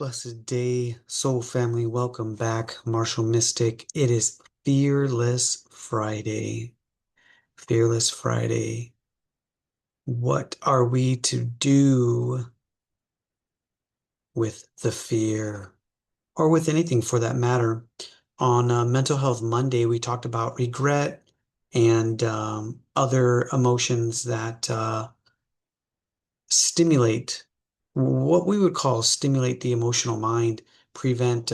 Blessed day, soul family. Welcome back, Martial Mystic. It is Fearless Friday. Fearless Friday. What are we to do with the fear, or with anything for that matter? On Mental Health Monday, we talked about regret and other emotions that stimulate what we would call stimulate the emotional mind, prevent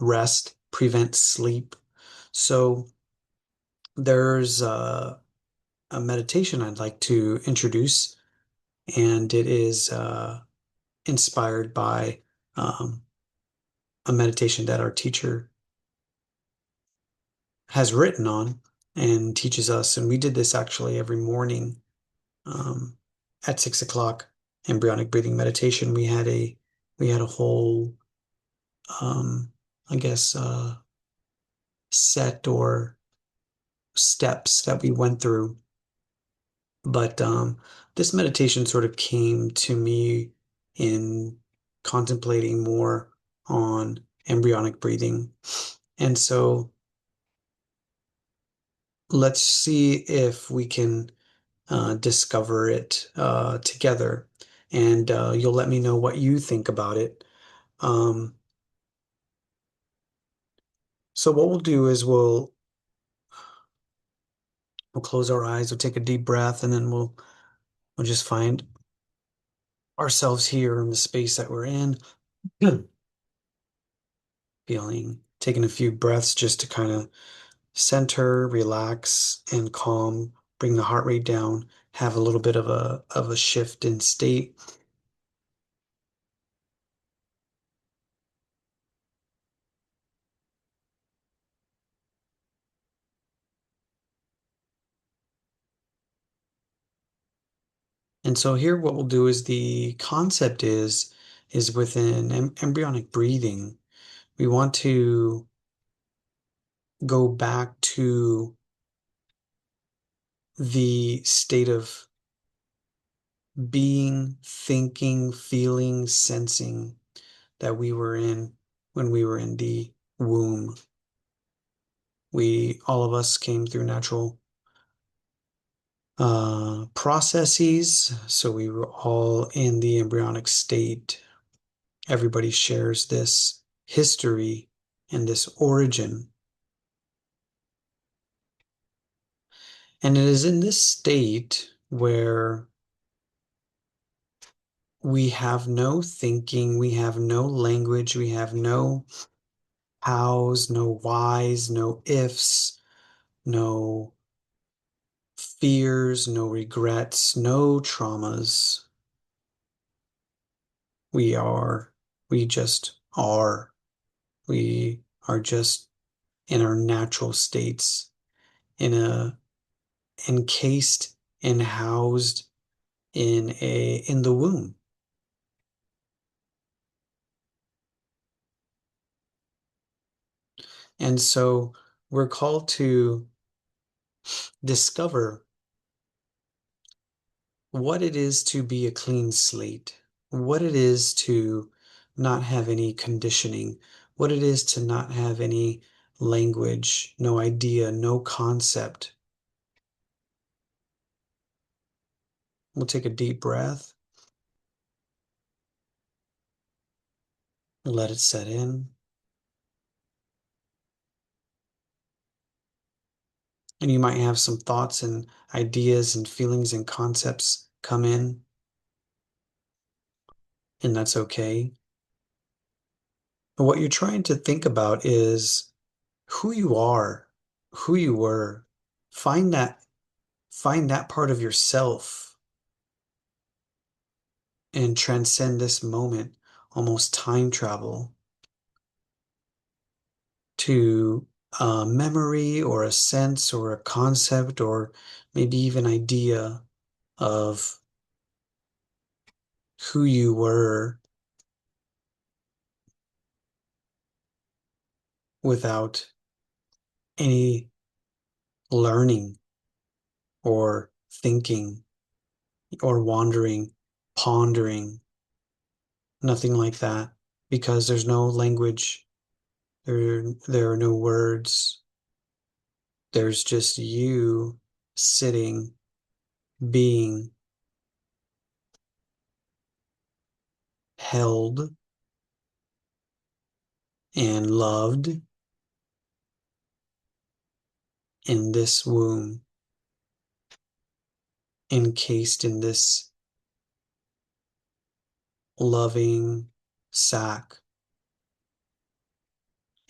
rest, prevent sleep. So there's a meditation I'd like to introduce, and it is inspired by um, a meditation that our teacher has written on and teaches us. And we did this actually every morning um, at 6 o'clock. Embryonic breathing meditation. We had a whole um, I guess, set or steps that we went through. But this meditation sort of came to me in contemplating more on embryonic breathing. And so let's see if we can discover it together. And you'll let me know what you think about it. Um, so what we'll do is we'll close our eyes, we'll take a deep breath, and then we'll just find ourselves here in the space that we're in. Taking a few breaths just to kind of center, relax, and calm, bring the heart rate down, have a little bit of a shift in state. And so here what we'll do is the concept is within embryonic breathing. We want to go back to the state of being, thinking, feeling, sensing that we were in when we were in the womb. All of us came through natural processes, so we were all in the embryonic state. Everybody shares this history and this origin. And it is in this state where we have no thinking, we have no language, we have no hows, no whys, no ifs, no fears, no regrets, no traumas. We are, we just are. We are just in our natural states, in a encased and housed in the womb. And so we're called to discover what it is to be a clean slate, what it is to not have any conditioning, what it is to not have any language, no idea, no concept. We'll take a deep breath, let it set in. And you might have some thoughts and ideas and feelings and concepts come in, and that's okay. But what you're trying to think about is who you are, who you were. Find that, find that part of yourself and transcend this moment, almost time travel to a memory or a sense or a concept or maybe even idea of who you were without any learning or thinking or wandering, pondering, nothing like that. because there's no language, there are no words. There's just you sitting, being held and loved in this womb, encased in this loving sac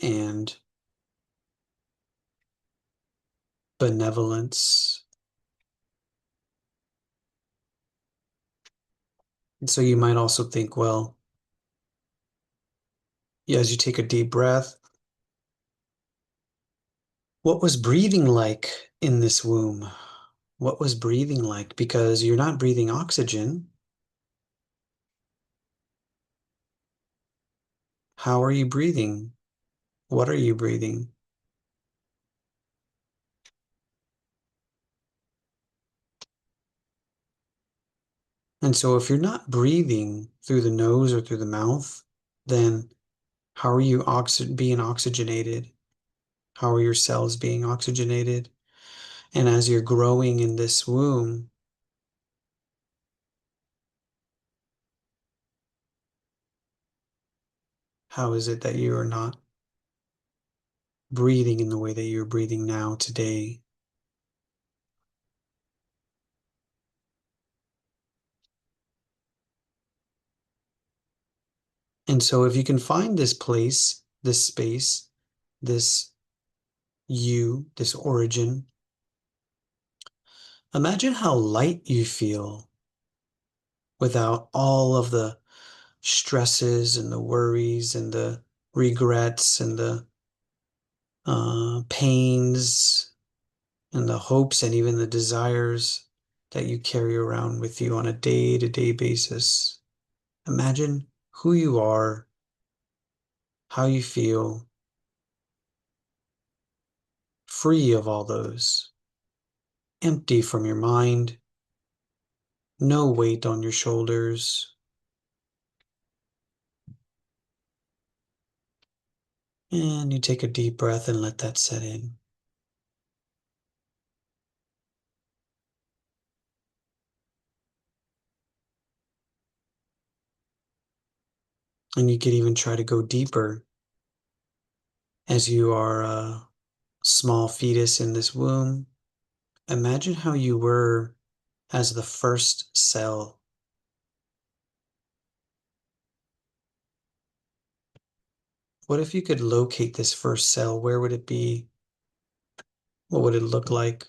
and benevolence. And so you might also think, well, yeah, as you take a deep breath, what was breathing like in this womb? What was breathing like? Because you're not breathing oxygen. How are you breathing? What are you breathing? And so if you're not breathing through the nose or through the mouth, then how are you being oxygenated? How are your cells being oxygenated? And as you're growing in this womb, how is it that you are not breathing in the way that you're breathing now today? And so if you can find this place, this space, this you, this origin, imagine how light you feel without all of the stresses and the worries and the regrets and the pains and the hopes and even the desires that you carry around with you on a day-to-day basis. Imagine who you are, how you feel, free of all those, empty from your mind, no weight on your shoulders. And you take a deep breath and let that set in. And you could even try to go deeper as you are a small fetus in this womb. Imagine how you were as the first cell. What if you could locate this first cell? Where would it be? What would it look like?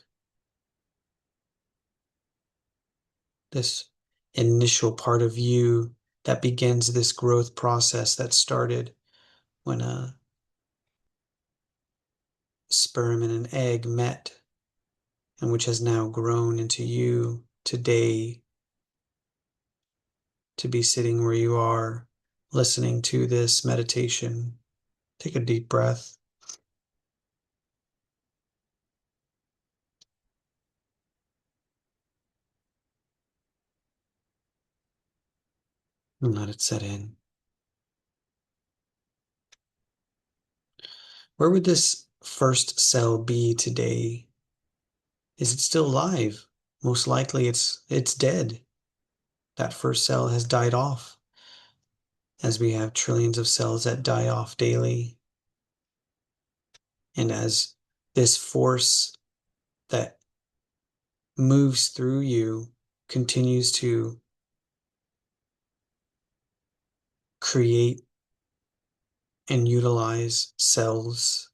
This initial part of you that begins this growth process that started when a sperm and an egg met, and which has now grown into you today to be sitting where you are, listening to this meditation. Take a deep breath and let it set in. Where would this first cell be today? Is it still alive? Most likely it's dead. That first cell has died off, as we have trillions of cells that die off daily. And as this force that moves through you continues to create and utilize cells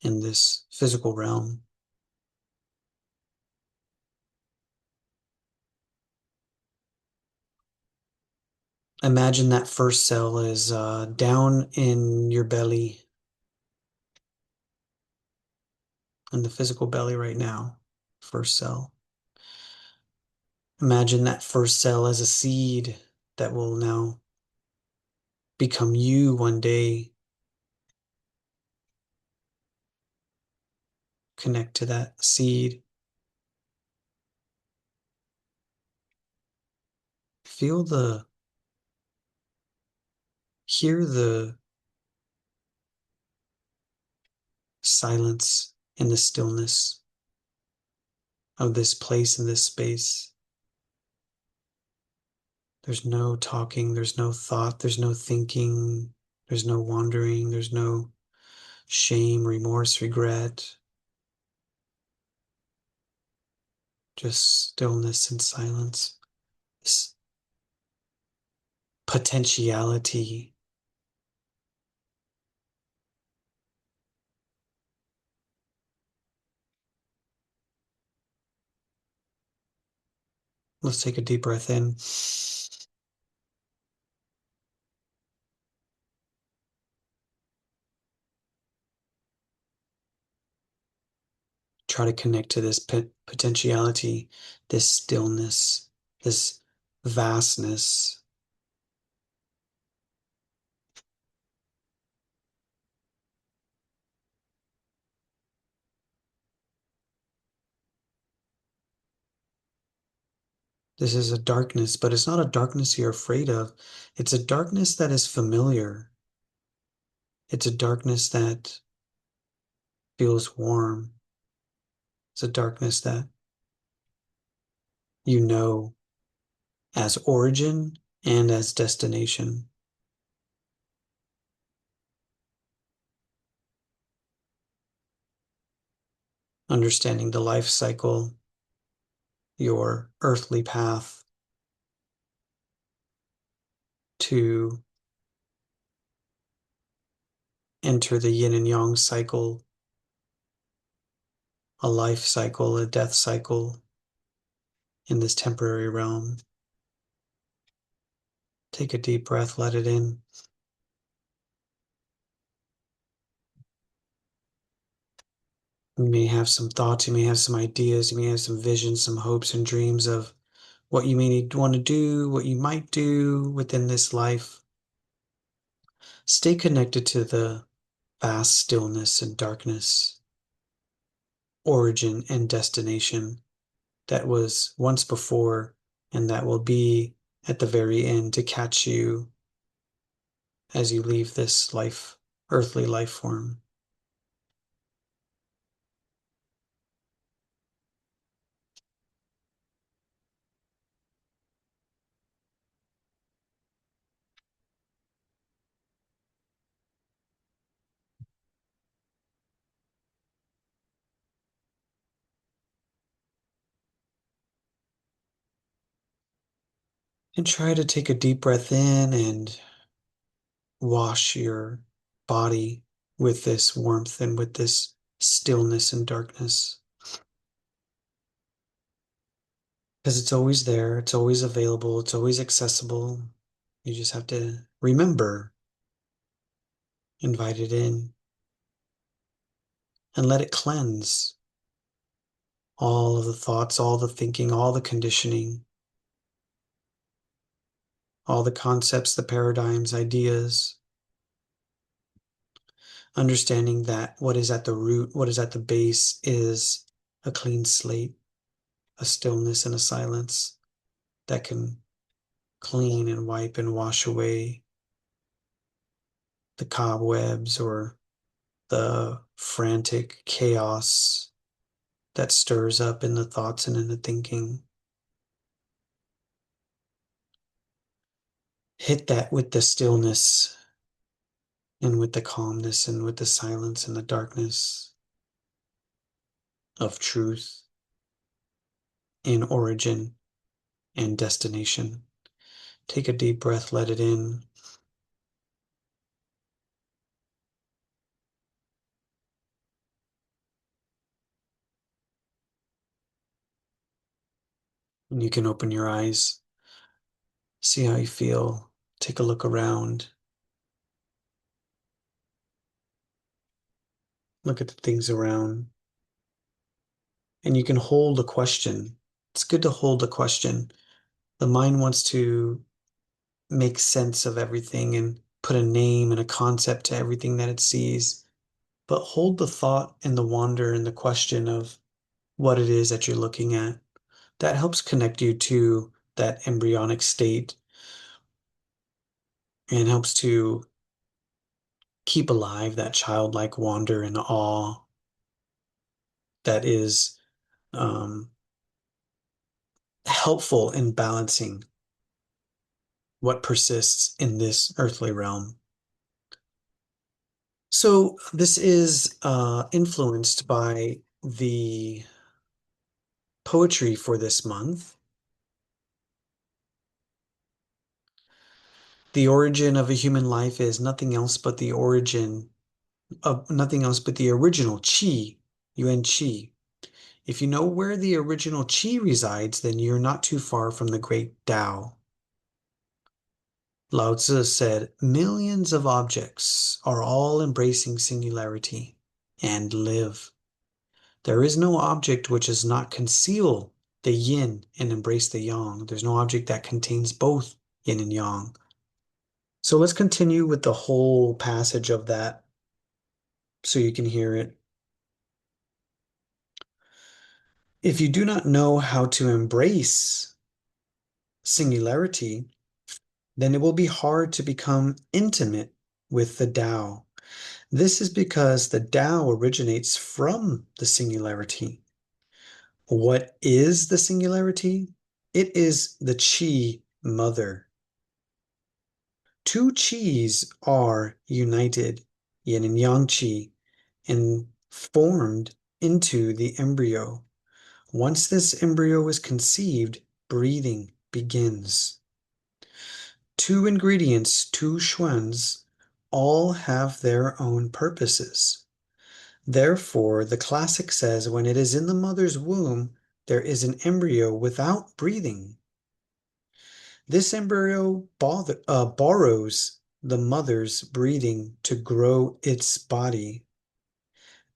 in this physical realm, imagine that first cell is down in your belly, in the physical belly right now. First cell. Imagine that first cell as a seed that will now become you one day. Connect to that seed. Feel the hear the silence and the stillness of this place and this space. There's no talking, there's no thought, there's no thinking, there's no wandering, there's no shame, remorse, regret, just stillness and silence. This potentiality. Let's take a deep breath in. Try to connect to this potentiality, this stillness, this vastness. This is a darkness, but it's not a darkness you're afraid of. It's a darkness that is familiar. It's a darkness that feels warm. It's a darkness that you know as origin and as destination. Understanding the life cycle, your earthly path to enter the yin and yang cycle, a life cycle, a death cycle in this temporary realm. Take a deep breath, let it in. You may have some thoughts, you may have some ideas, you may have some visions, some hopes and dreams of what you may want to do, what you might do within this life. Stay connected to the vast stillness and darkness, origin and destination that was once before and that will be at the very end to catch you as you leave this life, earthly life form. And try to take a deep breath in and wash your body with this warmth and with this stillness and darkness. Because it's always there, it's always available, it's always accessible. You just have to remember, invite it in, and let it cleanse all of the thoughts, all the thinking, all the conditioning, all the concepts, the paradigms, ideas. Understanding that what is at the root, what is at the base is a clean slate, a stillness and a silence that can clean and wipe and wash away the cobwebs or the frantic chaos that stirs up in the thoughts and in the thinking. Hit that with the stillness and with the calmness and with the silence and the darkness of truth in origin and destination. Take a deep breath, let it in. And you can open your eyes, see how you feel, take a look around, look at the things around, and you can hold a question. It's good to hold a question. The mind wants to make sense of everything and put a name and a concept to everything that it sees, but hold the thought and the wonder and the question of what it is that you're looking at. That helps connect you to that embryonic state and helps to keep alive that childlike wonder and awe that is um, helpful in balancing what persists in this earthly realm. So this is influenced by the poetry for this month. The origin of a human life is nothing else but the origin of nothing else but the original Qi, Yuan Qi. If you know where the original Qi resides, then you're not too far from the great Tao. Lao Tzu said, millions of objects are all embracing singularity and live. There is no object which does not conceal the yin and embrace the yang. There's no object that contains both yin and yang. So let's continue with the whole passage of that so you can hear it. If you do not know how to embrace singularity, then it will be hard to become intimate with the Tao. This is because the Tao originates from the singularity. What is the singularity? It is the Qi mother. Two Qis are united, yin and yang Qi, and formed into the embryo. Once this embryo is conceived, breathing begins. Two ingredients, two xuans, all have their own purposes. Therefore, the classic says when it is in the mother's womb, there is an embryo without breathing. This embryo borrows the mother's breathing to grow its body.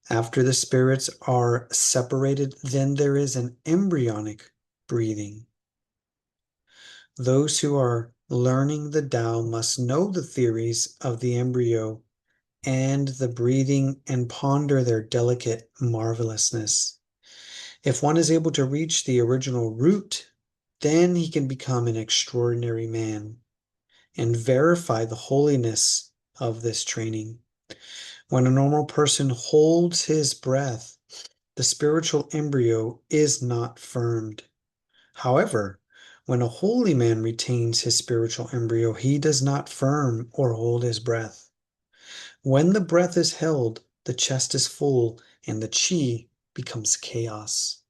After the spirits are separated, then there is an embryonic breathing. Those who are learning the Tao must know the theories of the embryo and the breathing and ponder their delicate marvelousness. If one is able to reach the original root, then he can become an extraordinary man and verify the holiness of this training. When a normal person holds his breath, the spiritual embryo is not firmed. However, when a holy man retains his spiritual embryo, he does not firm or hold his breath. When the breath is held, the chest is full and the chi becomes chaos.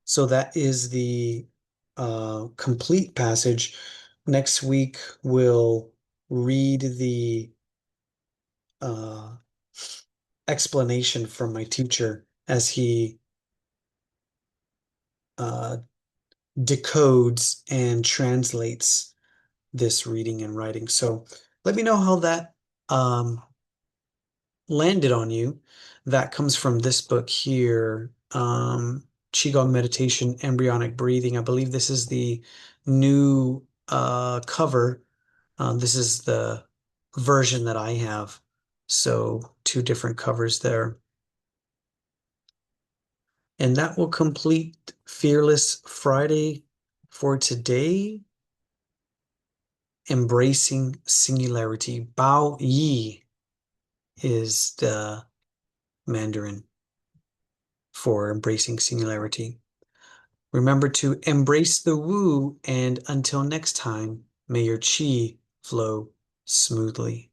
So that is the complete passage. Next week, we'll read the uh, explanation from my teacher as he uh, decodes and translates this reading and writing. So let me know how that landed on you. That comes from this book here, Qigong Meditation, Embryonic Breathing. I believe this is the new cover. This is the version that I have. So two different covers there. And that will complete Fearless Friday for today. Embracing singularity. Bao Yi is the Mandarin for embracing singularity. Remember to embrace the woo, and until next time, may your chi flow smoothly.